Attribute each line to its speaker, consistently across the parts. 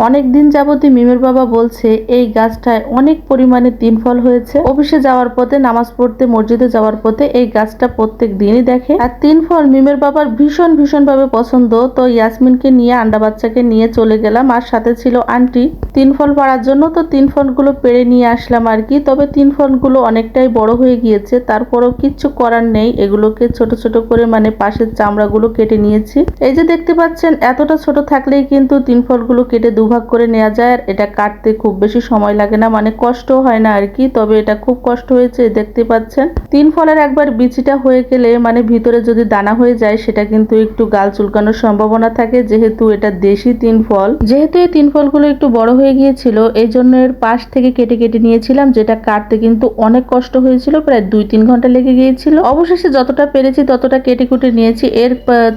Speaker 1: অনেক দিন যাবতই মিমের বাবা বলছে এই গাছটায় অনেক পরিমাণে তিন ফল হয়েছে। অফিসে যাওয়ার পথে, নামাজ পড়তে মসজিদে যাওয়ার পথে এই গাছটা প্রত্যেক দিনই দেখে। আর তিন ফল মিমের বাবার ভীষণ ভীষণ ভাবে পছন্দ। তো ইয়াসমিনকে নিয়ে, আন্ডা বাচ্চাকে নিয়ে চলে গেলাম, আর সাথে ছিল আন্টি তিন ফল পাড়ার জন্য। তো তিন ফলগুলো পেড়ে নিয়ে আসলাম আর কি। তবে তিন ফলগুলো অনেকটাই বড় হয়ে গিয়েছে, তারপরেও কিচ্ছু করার নেই, এগুলোকে ছোট ছোট করে মানে পাশের চামড়াগুলো কেটে নিয়েছি। এই যে দেখতে পাচ্ছেন, এতটা ছোট থাকলেই কিন্তু তিন ফলগুলো কেটে দুভাগ করে নেওয়া যায়। আর এটা কাটতে খুব বেশি সময় লাগে না, মানে কষ্ট হয় না আর কি। তবে এটা খুব কষ্ট হয়েছে, দেখতে পাচ্ছেন। তিন ফলের একবার বিচিটা হয়ে গেলে মানে ভিতরে যদি দানা হয়ে যায়, সেটা কিন্তু একটু গাল চুলকানোর সম্ভাবনা থাকে। যেহেতু এটা দেশি তিন ফল, যেহেতু এই তিন ফলগুলো একটু বড় হয়ে গিয়েছিল, এই জন্য এর পাশ থেকে কেটে কেটে নিয়েছিলাম, যেটা কাটতে কিন্তু অনেক কষ্ট হয়েছিল, প্রায় 2-3 ঘন্টা লেগে গিয়েছিল। অবশেষে যতটা পেরেছি ততটা কেটে কুটে নিয়েছি। এর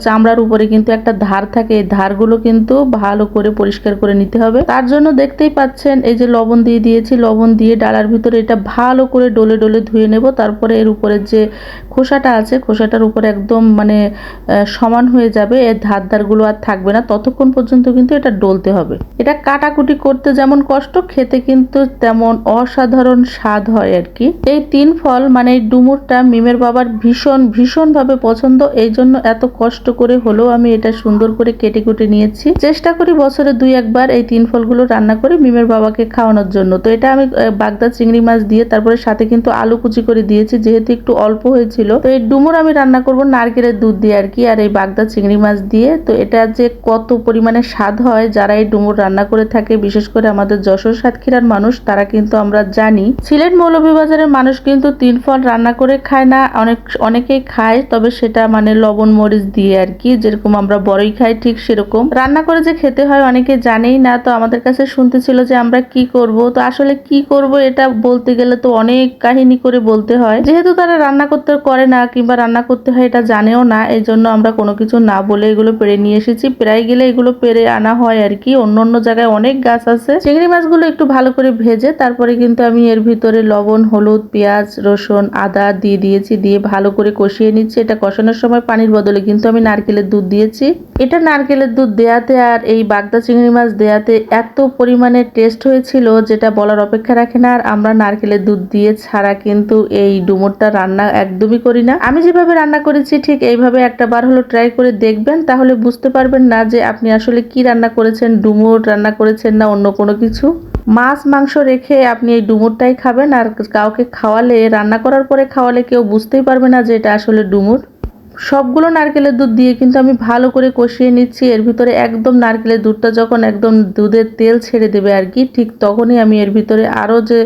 Speaker 1: চামড়ার উপরে কিন্তু একটা ধার থাকে, এই ধারগুলো কিন্তু ভালো করে পরিষ্কার করে নিতে হবে। তার জন্য দেখতেই পাচ্ছেন, এই যে লবণ দিয়ে দিয়েছি, লবণ দিয়ে ডালার ভিতরে এটা ভালো করে ডলে ডলে ধুয়ে নেব। তারপরে এর উপরে যে খোসাটা আছে, খোসাটার উপরে একদম মানে সমান হয়ে যাবে, এর ধারগুলো আর থাকবে না, ততক্ষণ পর্যন্ত কিন্তু এটা ডলতে হবে। এটা কাটাকুটি করতে যেমন কষ্ট, খেতে কিন্তু তেমন অসাধারণ স্বাদ হয় আর কি। এই তিন ফল মানে এই ডুমুরটা মিমের বাবার ভীষণ ভীষণ ভাবে পছন্দ, এই জন্য এত কষ্ট করে হলেও আমি এটা সুন্দর করে কেটে কুটে নিয়েছি। চেষ্টা করি বছরে 2-1 বার এই তিন ফলগুলো রান্না করে মিমের বাবাকে খাওয়ানোর জন্য। তো এটা আমি বাগদা চিংড়ি মাছ দিয়ে, তারপরে সাথে কিন্তু আলু কুচি করে দিয়েছি, যেহেতু একটু অল্প হয়েছিল। তো এই ডুমুর আমি রান্না করব নারকেলের দুধ দিয়ে আর কি, আর এই বাগদা চিংড়ি মাছ দিয়ে। তো এটা যে কত পরিমাণে স্বাদ হয়, যারা এই ডুমুর রান্না করে থাকে, বিশেষ করে আমাদের যশোর সাতক্ষীরার মানুষ, তারা কিন্তু আমরা জানি। সিলেট মৌলভীবাজারের মানুষ কিন্তু তিন ফল রান্না করে খায় না, অনেকেই খায়, তবে সেটা মানে লবণ মরিচ দিয়ে আর কি, যেরকম আমরা বড়ই খাই ঠিক সেরকম রান্না করে যে খেতে হয় অনেকে জানেই না। তো আমাদের কাছে শুনতে ছিল যে আমরা কি করব। তো আসলে কি করব এটা বলতে গেলে তো অনেক কাহিনী করে বলতে হয়, যেহেতু তারা রান্না করতে করে না কিংবা রান্না করতে হয় এটা জানেও না, এই জন্য আমরা কোনো কিছু না বলে এগুলো পেড়ে নিয়ে এসেছি। প্রায় গেলে এগুলো পেড়ে আনা হয় আর কি, অন্য অন্য জায়গায় অনেক গাছ আছে। চিংড়ি মাছগুলো একটু ভালো করে ভেজে তারপরে কিন্তু আমি এর ভিতরে লবণ, হলুদ, পেঁয়াজ, রসুন, আদা দিয়ে দিয়েছি, দিয়ে ভালো করে কষিয়ে নিচ্ছি। এটা কষানোর সময় পানির বদলে কিন্তু আমি নারকেলের দুধ দিয়েছি। এটা নারকেলের দুধ দেয়াতে আর এই বাগদা চিংড়ি মাছ দেয়াতে এত পরিমাণে টেস্ট হয়েছিল, যেটা বলার অপেক্ষা রাখে না। আর আমরা নারকেলের দুধ দিয়ে ছাড়া কিন্তু এই ডুমুরটা রান্না একদমই করি না। আমি যেভাবে রান্না করেছি ঠিক এইভাবে একটা বার হলো ট্রাই করে দেখবেন, তাহলে বুঝতে পারবেন না যে আপনি আসলে কি রান্না করেছেন, ডুমুর রান্না করেছেন না অন্য কোনো কিছু। মাছ মাংস রেখে আপনি এই ডুমুরটাই খাবেন, আর কাউকে খাওয়ালে, রান্না করার পরে খাওয়ালে কেউ বুঝতেই পারবে না যে এটা আসলে ডুমুর। সবগুলো নারকেলের দুধ দিয়ে কিন্তু আমি ভালো করে কষিয়ে নিচ্ছি। এর ভিতরে একদম নারকেলের দুধটা যখন একদম দুধের তেল ছেড়ে দেবে আর কি, ঠিক তখনই আমি এর ভিতরে আরও যে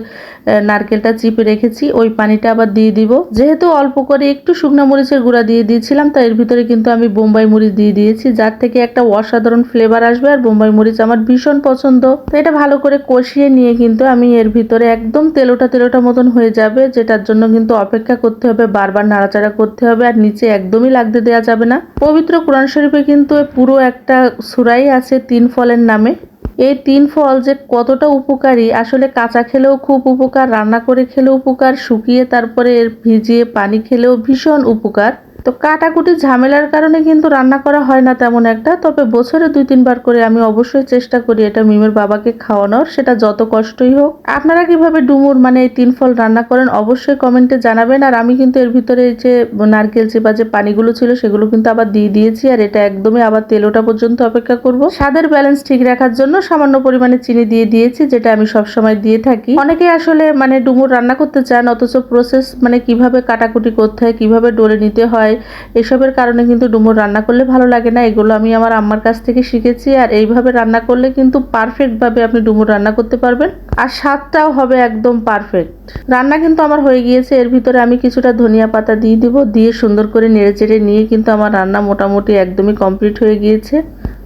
Speaker 1: নারকেলটা চিপে রেখেছি ওই পানিটা আবার দিয়ে দিব। যেহেতু অল্প করে একটু শুকনো মরিচের গুঁড়া দিয়ে দিয়েছিলাম, তো এর ভিতরে কিন্তু আমি বোম্বাই মরিচ দিয়ে দিয়েছি, যার থেকে একটা অসাধারণ ফ্লেভার আসবে। আর বোম্বাই মরিচ আমার ভীষণ পছন্দ। তো এটা ভালো করে কষিয়ে নিয়ে কিন্তু আমি এর ভিতরে একদম তেলোটা তেলোটা মতন হয়ে যাবে, যেটার জন্য কিন্তু অপেক্ষা করতে হবে, বারবার নাড়াচাড়া করতে হবে, আর নিচে একদমই লাগতে দেওয়া যাবে না। পবিত্র কোরআন শরীফে কিন্তু পুরো একটা সূরাই আছে তিন ফলের নামে। এই তিন ফল যে কতটা উপকারী, আসলে কাঁচা খেলেও খুব উপকার, রান্না করে খেলেও উপকার, শুকিয়ে তারপরে এর ভিজিয়ে পানি খেলেও ভীষণ উপকার। তো কাটাকুটি ঝামেলার কারণে কিন্তু রান্না করা হয় না তেমন একটা, তবে বছরে 2-3 বার করে আমি অবশ্যই চেষ্টা করি এটা মিমের বাবাকে খাওয়ানোর, সেটা যত কষ্টই হোক। আপনারা কিভাবে ডুমুর মানে এই তিন ফল রান্না করেন অবশ্যই কমেন্টে জানাবেন। আর আমি কিন্তু এর ভিতরে এই যে নারকেল চেপা যে পানিগুলো ছিল সেগুলো কিন্তু আবার দিয়ে দিয়েছি, আর এটা একদমই আবার তেলোটা পর্যন্ত অপেক্ষা করব। স্বাদের ব্যালেন্স ঠিক রাখার জন্য সামান্য পরিমাণে চিনি দিয়ে দিয়েছি, যেটা আমি সবসময় দিয়ে থাকি। অনেকে আসলে মানে ডুমুর রান্না করতে চান, অথচ প্রসেস মানে কিভাবে কাটাকুটি করতে হয়, কিভাবে ডলে নিতে হয়, এসবের কারণে কিন্তু ডুমুর রান্না করলে ভালো লাগে না। এগুলো আমি আমার আম্মার কাছ থেকে শিখেছি, আর এইভাবে রান্না করলে কিন্তু পারফেক্ট ভাবে আপনি ডুমুর রান্না করতে পারবেন, আর স্বাদটাও হবে একদম পারফেক্ট। রান্না কিন্তু আমার হয়ে গিয়েছে। এর ভিতরে আমি কিছুটা ধনিয়া পাতা দিয়ে দিব, দিয়ে সুন্দর করে নেড়েচেড়ে নিয়ে কিন্তু আমার রান্না মোটামুটি একদমই কমপ্লিট হয়ে গিয়েছে।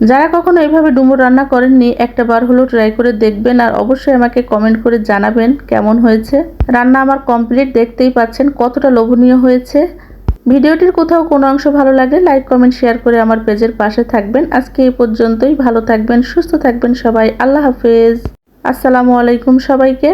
Speaker 1: যারা কখনো এইভাবে ডুমুর রান্না করেননি, একটা বার হলো ট্রাই করে দেখবেন, আর অবশ্যই আমাকে কমেন্ট করে জানাবেন কেমন হয়েছে। রান্না আমার কমপ্লিট, দেখতেই পাচ্ছেন কতটা লোভনীয় হয়েছে। ভিডিওটির কোথাও কোনো অংশ ভালো লাগলে লাইক, কমেন্ট, শেয়ার করে আমার পেজের পাশে থাকবেন। আজকে এই পর্যন্তই। ভালো থাকবেন, সুস্থ থাকবেন সবাই। আল্লাহ হাফেজ। আসসালামু আলাইকুম সবাইকে।